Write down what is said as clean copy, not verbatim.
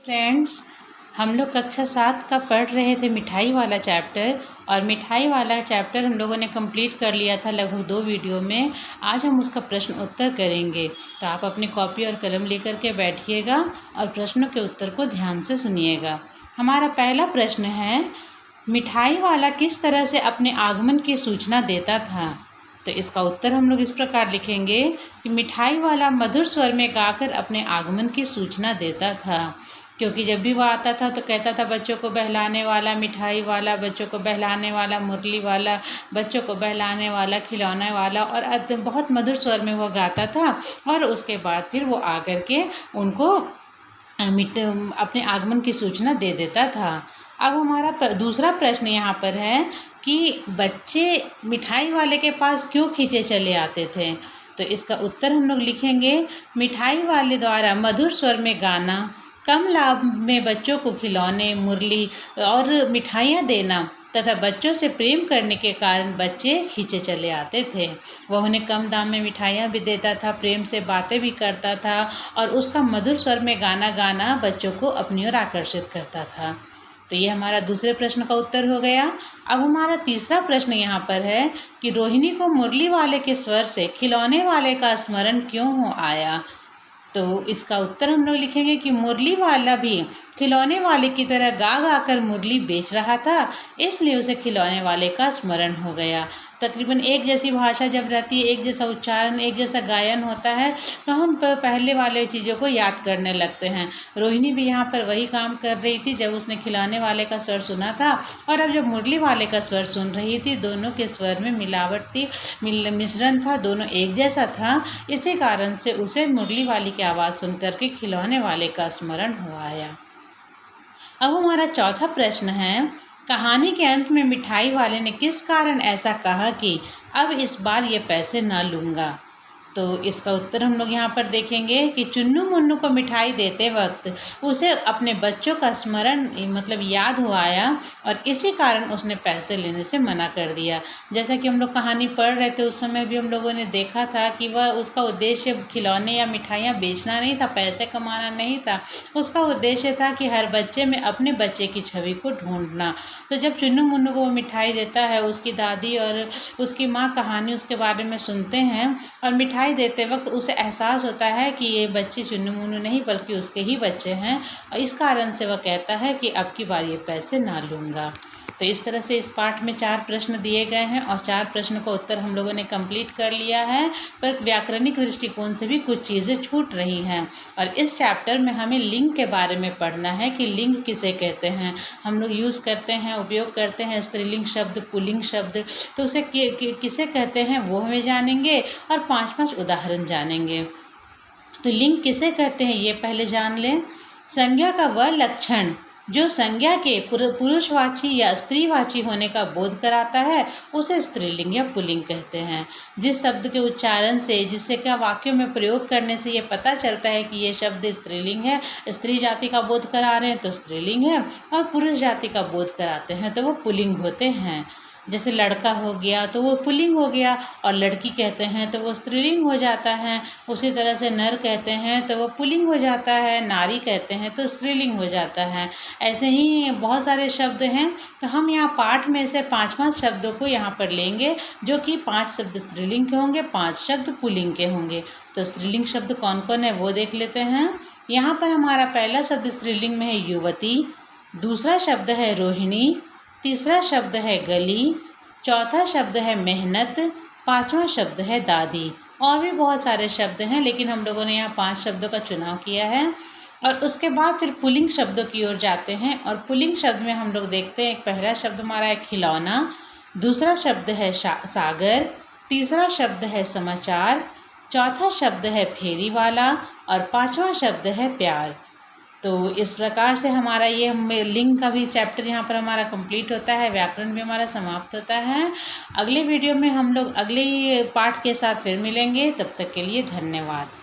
Friends, हम लोग कक्षा 7 का पढ़ रहे थे मिठाई वाला चैप्टर। और मिठाई वाला चैप्टर हम लोगों ने कंप्लीट कर लिया था लगभग 2 वीडियो में। आज हम उसका प्रश्न उत्तर करेंगे, तो आप अपनी कॉपी और कलम लेकर के बैठिएगा और प्रश्नों के उत्तर को ध्यान से सुनिएगा। हमारा पहला प्रश्न है, मिठाई वाला किस तरह से अपने आगमन की सूचना देता था? तो इसका उत्तर हम लोग इस प्रकार लिखेंगे कि मिठाई वाला मधुर स्वर में गाकर अपने आगमन की सूचना देता था, क्योंकि जब भी वो आता था तो कहता था बच्चों को बहलाने वाला मिठाई वाला, बच्चों को बहलाने वाला मुरली वाला, बच्चों को बहलाने वाला खिलौने वाला, और बहुत मधुर स्वर में वो गाता था। और उसके बाद फिर वो आकर के उनको अपने आगमन की सूचना दे देता था। अब हमारा दूसरा प्रश्न यहाँ पर है कि बच्चे मिठाई वाले के पास क्यों खींचे चले आते थे? तो इसका उत्तर हम लोग लिखेंगे, मिठाई वाले द्वारा मधुर स्वर में गाना, कम लाभ में बच्चों को खिलौने मुरली और मिठाइयाँ देना तथा बच्चों से प्रेम करने के कारण बच्चे खींचे चले आते थे। वह उन्हें कम दाम में मिठाइयाँ भी देता था, प्रेम से बातें भी करता था, और उसका मधुर स्वर में गाना बच्चों को अपनी ओर आकर्षित करता था। तो ये हमारा दूसरे प्रश्न का उत्तर हो गया। अब हमारा तीसरा प्रश्न यहाँ पर है कि रोहिणी को मुरली वाले के स्वर से खिलौने वाले का स्मरण क्यों हो आया? तो इसका उत्तर हम लोग लिखेंगे कि मुरली वाला भी खिलौने वाले की तरह गा कर मुरली बेच रहा था, इसलिए उसे खिलौने वाले का स्मरण हो गया। तकरीबन एक जैसी भाषा जब रहती है, एक जैसा उच्चारण, एक जैसा गायन होता है, तो हम पहले वाले चीज़ों को याद करने लगते हैं। रोहिणी भी यहाँ पर वही काम कर रही थी जब उसने खिलौने वाले का स्वर सुना था, और अब जब मुरली वाले का स्वर सुन रही थी, दोनों के स्वर में मिलावट थी, मिश्रण था, दोनों एक जैसा था। इसी कारण से उसे मुरली वाली की आवाज़ सुन करके खिलौने वाले का स्मरण हो आया। अब हमारा चौथा प्रश्न है, कहानी के अंत में मिठाई वाले ने किस कारण ऐसा कहा कि अब इस बार ये पैसे ना लूँगा? तो इसका उत्तर हम लोग यहाँ पर देखेंगे कि चुन्नू मुन्नू को मिठाई देते वक्त उसे अपने बच्चों का स्मरण मतलब याद हुआ आया, और इसी कारण उसने पैसे लेने से मना कर दिया। जैसा कि हम लोग कहानी पढ़ रहे थे उस समय भी हम लोगों ने देखा था कि वह उसका उद्देश्य खिलौने या मिठाइयाँ बेचना नहीं था, पैसे कमाना नहीं था। उसका उद्देश्य था कि हर बच्चे में अपने बच्चे की छवि को ढूंढना। तो जब चुन्नू मुन्नू को वो मिठाई देता है, उसकी दादी और उसकी माँ कहानी उसके बारे में सुनते हैं, और मिठाई देते वक्त उसे एहसास होता है कि ये बच्चे चुन्नू मुन्नू नहीं बल्कि उसके ही बच्चे हैं, और इस कारण से वह कहता है कि अब की बार ये पैसे ना लूँगा। तो इस तरह से इस पाठ में 4 प्रश्न दिए गए हैं, और 4 प्रश्न का उत्तर हम लोगों ने कंप्लीट कर लिया है, पर व्याकरणिक दृष्टिकोण से भी कुछ चीज़ें छूट रही हैं। और इस चैप्टर में हमें लिंग के बारे में पढ़ना है कि लिंग किसे कहते हैं। हम लोग यूज़ करते हैं, उपयोग करते हैं स्त्रीलिंग शब्द, पुल्लिंग शब्द, तो उसे किसे कहते हैं वो हमें जानेंगे, और 5-5 उदाहरण जानेंगे। तो लिंग किसे कहते हैं ये पहले जान लें। संज्ञा का वह लक्षण जो संज्ञा के पुरुषवाची या स्त्रीवाची होने का बोध कराता है, उसे स्त्रीलिंग या पुल्लिंग कहते हैं। जिस शब्द के उच्चारण से, जिससे क्या वाक्यों में प्रयोग करने से ये पता चलता है कि ये शब्द स्त्रीलिंग है, स्त्री जाति का बोध करा रहे हैं तो स्त्रीलिंग है, और पुरुष जाति का बोध कराते हैं तो वो पुल्लिंग होते हैं। जैसे लड़का हो गया तो वो पुल्लिंग हो गया, और लड़की कहते हैं तो वो स्त्रीलिंग हो जाता है। उसी तरह से नर कहते हैं तो वो पुल्लिंग हो जाता है, नारी कहते हैं तो स्त्रीलिंग हो जाता है। ऐसे ही बहुत सारे शब्द हैं। तो हम यहाँ पाठ में से 5-5 शब्दों को यहाँ पर लेंगे, जो कि 5 शब्द स्त्रीलिंग के होंगे, 5 शब्द पुल्लिंग के होंगे। तो स्त्रीलिंग शब्द कौन कौन है वो देख लेते हैं। यहाँ पर हमारा पहला शब्द स्त्रीलिंग में है युवती, दूसरा शब्द है रोहिणी, तीसरा शब्द है गली, चौथा शब्द है मेहनत, 5वां शब्द है दादी। और भी बहुत सारे शब्द हैं, लेकिन हम लोगों ने यहाँ 5 शब्दों का चुनाव किया है। और उसके बाद फिर पुल्लिंग शब्दों की ओर जाते हैं, और पुल्लिंग शब्द में हम लोग देखते हैं एक पहला शब्द हमारा है खिलौना, दूसरा शब्द है सागर, तीसरा शब्द है समाचार, चौथा शब्द है फेरी वाला, और 5वां शब्द है प्यार। तो इस प्रकार से हमारा ये लिंग का भी चैप्टर यहाँ पर हमारा कंप्लीट होता है, व्याकरण भी हमारा समाप्त होता है। अगले वीडियो में हम लोग अगले पाठ के साथ फिर मिलेंगे, तब तक के लिए धन्यवाद।